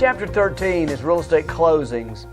Chapter 13 is real estate closings.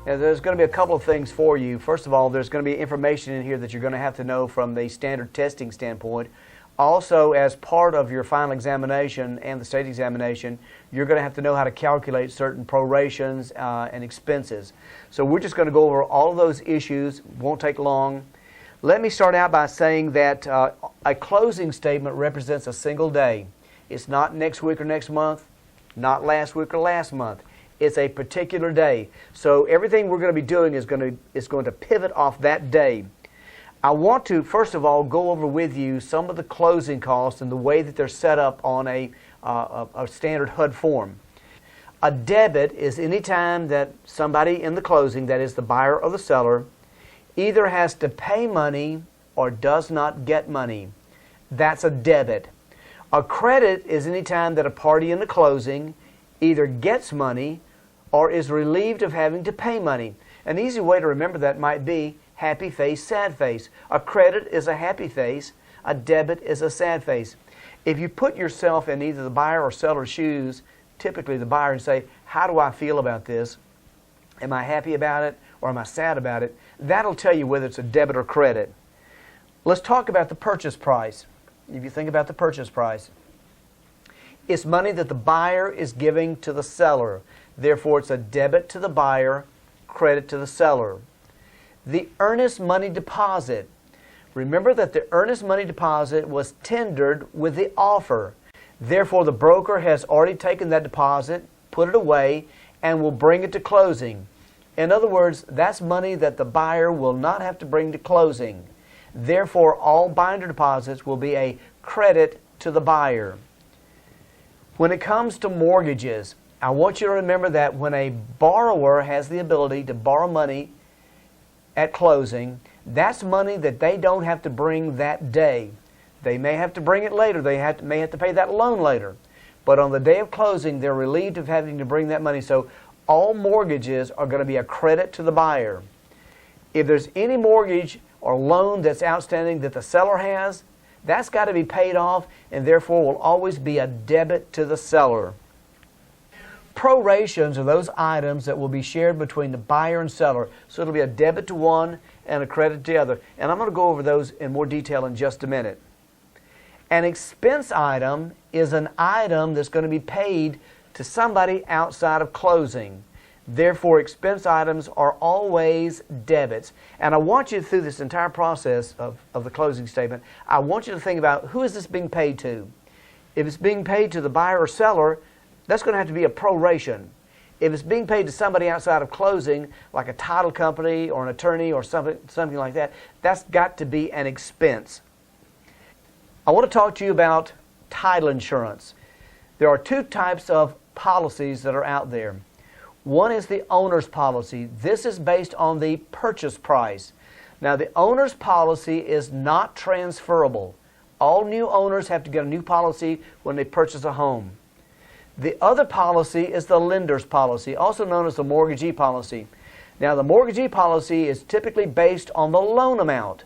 Now, there's going to be a couple of things for you. First of all, there's going to be information in here that you're going to have to know from the standard testing standpoint. Also, as part of your final examination and the state examination, you're going to have to know how to calculate certain prorations and expenses. So we're just going to go over all of those issues. Won't take long. Let me start out by saying that a closing statement represents a single day. It's not next week or next month, not last week or last month. It's a particular day. So everything we're going to be doing is going to pivot off that day. I want to, first of all, go over with you some of the closing costs and the way that they're set up on a standard HUD form. A debit is any time that somebody in the closing, that is the buyer or the seller, either has to pay money or does not get money. That's a debit. A credit is any time that a party in the closing either gets money or is relieved of having to pay money. An easy way to remember that might be happy face, sad face. A credit is a happy face. A debit is a sad face. If you put yourself in either the buyer or seller's shoes, typically the buyer, and say, how do I feel about this? Am I happy about it or am I sad about it? That'll tell you whether it's a debit or credit. Let's talk about the purchase price. If you think about the purchase price, it's money that the buyer is giving to the seller. Therefore, it's a debit to the buyer, credit to the seller. The earnest money deposit. Remember that the earnest money deposit was tendered with the offer. Therefore, the broker has already taken that deposit, put it away, and will bring it to closing. In other words, that's money that the buyer will not have to bring to closing. Therefore, all binder deposits will be a credit to the buyer. When it comes to mortgages, I want you to remember that when a borrower has the ability to borrow money at closing, that's money that they don't have to bring that day. They may have to bring it later. They may have to pay that loan later. But on the day of closing, they're relieved of having to bring that money. So all mortgages are going to be a credit to the buyer. If there's any mortgage or loan that's outstanding that the seller has, that's got to be paid off and therefore will always be a debit to the seller. Prorations are those items that will be shared between the buyer and seller. So it'll be a debit to one and a credit to the other. And I'm going to go over those in more detail in just a minute. An expense item is an item that's going to be paid to somebody outside of closing. Therefore, expense items are always debits. And I want you through this entire process of the closing statement, I want you to think about who is this being paid to. If it's being paid to the buyer or seller, that's going to have to be a proration. If it's being paid to somebody outside of closing, like a title company or an attorney or something like that, that's got to be an expense. I want to talk to you about title insurance. There are two types of policies that are out there. One is the owner's policy. This is based on the purchase price. Now, the owner's policy is not transferable. All new owners have to get a new policy when they purchase a home. The other policy is the lender's policy, also known as the mortgagee policy. Now, the mortgagee policy is typically based on the loan amount.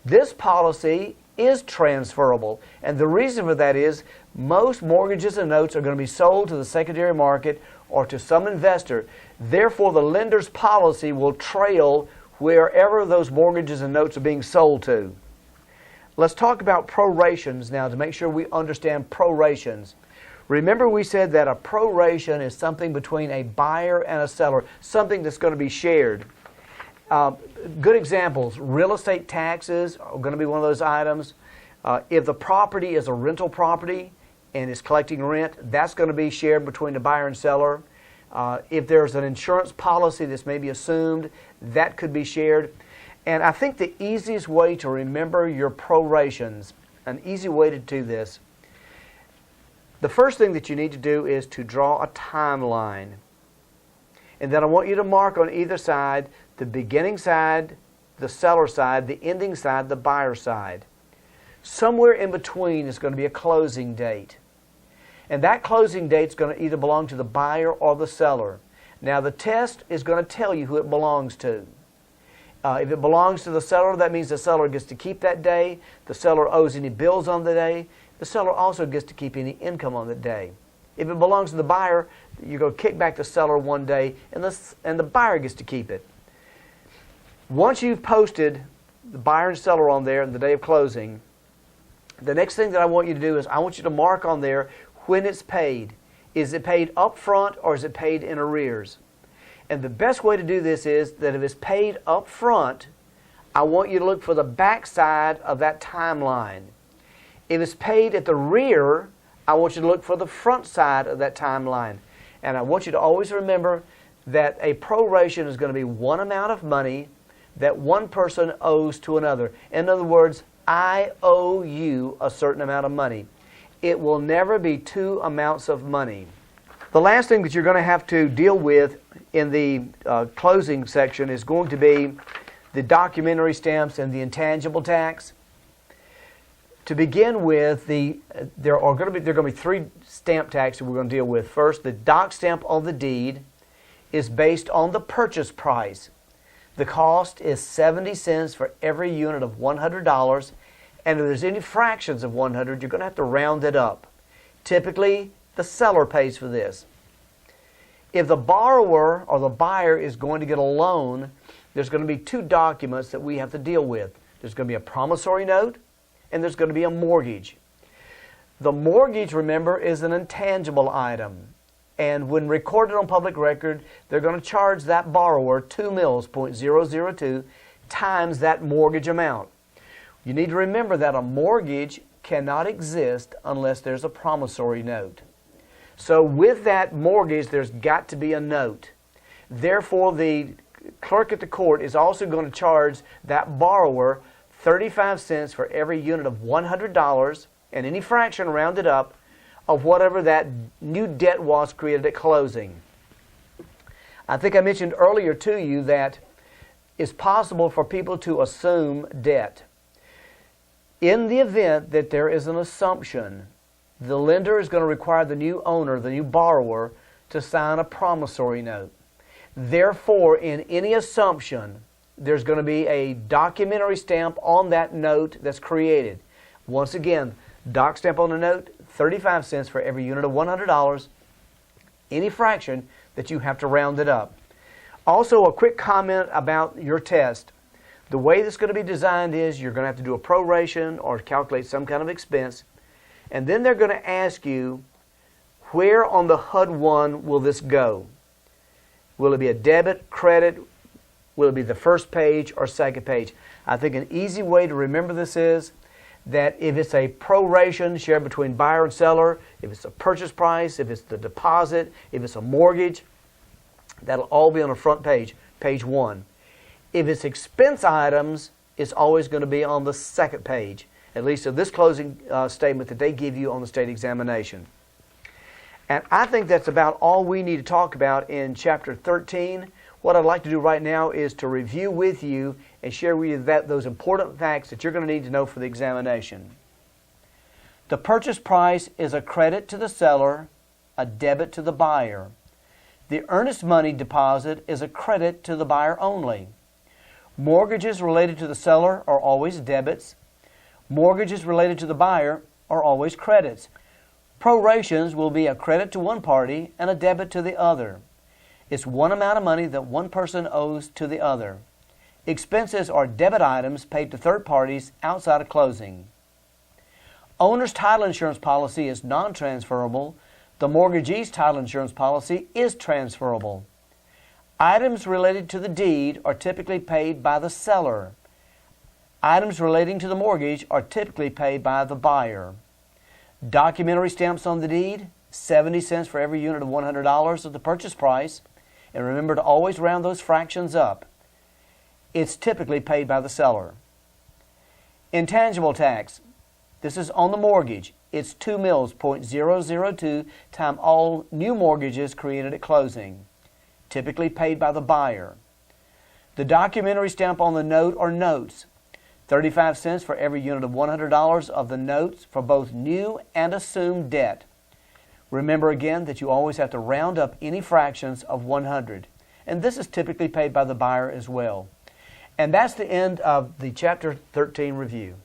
This policy is transferable, and the reason for that is most mortgages and notes are going to be sold to the secondary market or to some investor. Therefore, the lender's policy will trail wherever those mortgages and notes are being sold to. Let's talk about prorations now to make sure we understand prorations. Remember, we said that a proration is something between a buyer and a seller, something that's going to be shared. Good examples, real estate taxes are going to be one of those items. If the property is a rental property and is collecting rent, that's going to be shared between the buyer and seller. If there's an insurance policy that's maybe assumed, that could be shared. And I think the easiest way to remember your prorations, an easy way to do this, the first thing that you need to do is to draw a timeline. And then I want you to mark on either side, the beginning side, the seller side, the ending side, the buyer side. Somewhere in between is going to be a closing date. And that closing date is going to either belong to the buyer or the seller. Now, the test is going to tell you who it belongs to. If it belongs to the seller, that means the seller gets to keep that day. The seller owes any bills on the day. The seller also gets to keep any income on the day. If it belongs to the buyer, you go kick back the seller one day, and the buyer gets to keep it. Once you've posted the buyer and seller on there on the day of closing, the next thing that I want you to do is I want you to mark on there when it's paid. Is it paid up front or is it paid in arrears? And the best way to do this is that if it's paid up front, I want you to look for the back side of that timeline. If it's paid at the rear, I want you to look for the front side of that timeline. And I want you to always remember that a proration is going to be one amount of money that one person owes to another. In other words, I owe you a certain amount of money. It will never be two amounts of money. The last thing that you're going to have to deal with in the closing section is going to be the documentary stamps and the intangible tax. To begin with, there are going to be three stamp taxes we're going to deal with. First, the doc stamp on the deed is based on the purchase price. The cost is 70 cents for every unit of $100, and if there's any fractions of 100, you're going to have to round it up. Typically, the seller pays for this. If the borrower or the buyer is going to get a loan, there's going to be two documents that we have to deal with. There's going to be a promissory note, and there's going to be a mortgage. The mortgage, remember, is an intangible item. And when recorded on public record, they're going to charge that borrower 2 mils, 0.002, times that mortgage amount. You need to remember that a mortgage cannot exist unless there's a promissory note. So with that mortgage, there's got to be a note. Therefore, the clerk at the court is also going to charge that borrower 35 cents for every unit of $100, and any fraction rounded up of whatever that new debt was created at closing. I think I mentioned earlier to you that it's possible for people to assume debt. In the event that there is an assumption, the lender is going to require the new owner, the new borrower, to sign a promissory note. Therefore, in any assumption, there's going to be a documentary stamp on that note that's created. Once again, doc stamp on the note, 35 cents for every unit of $100, any fraction that you have to round it up. Also, a quick comment about your test. The way that's going to be designed is you're going to have to do a proration or calculate some kind of expense, and then they're going to ask you, where on the HUD-1 will this go? Will it be a debit, credit? Will it be the first page or second page? I think an easy way to remember this is that if it's a proration shared between buyer and seller, if it's a purchase price, if it's the deposit, if it's a mortgage, that'll all be on the front page, page 1. If it's expense items, it's always going to be on the second page, at least of this closing statement that they give you on the state examination. And I think that's about all we need to talk about in Chapter 13. What I'd like to do right now is to review with you and share with you those important facts that you're going to need to know for the examination. The purchase price is a credit to the seller, a debit to the buyer. The earnest money deposit is a credit to the buyer only. Mortgages related to the seller are always debits. Mortgages related to the buyer are always credits. Prorations will be a credit to one party and a debit to the other. It's one amount of money that one person owes to the other. Expenses are debit items paid to third parties outside of closing. Owner's title insurance policy is non-transferable. The mortgagee's title insurance policy is transferable. Items related to the deed are typically paid by the seller. Items relating to the mortgage are typically paid by the buyer. Documentary stamps on the deed, 70 cents for every unit of $100 of the purchase price. And remember to always round those fractions up. It's typically paid by the seller. Intangible tax. This is on the mortgage. It's 2 mils, 0.002 times all new mortgages created at closing. Typically paid by the buyer. The documentary stamp on the note or notes. 35 cents for every unit of $100 of the notes for both new and assumed debt. Remember again that you always have to round up any fractions of 100. And this is typically paid by the buyer as well. And that's the end of the Chapter 13 review.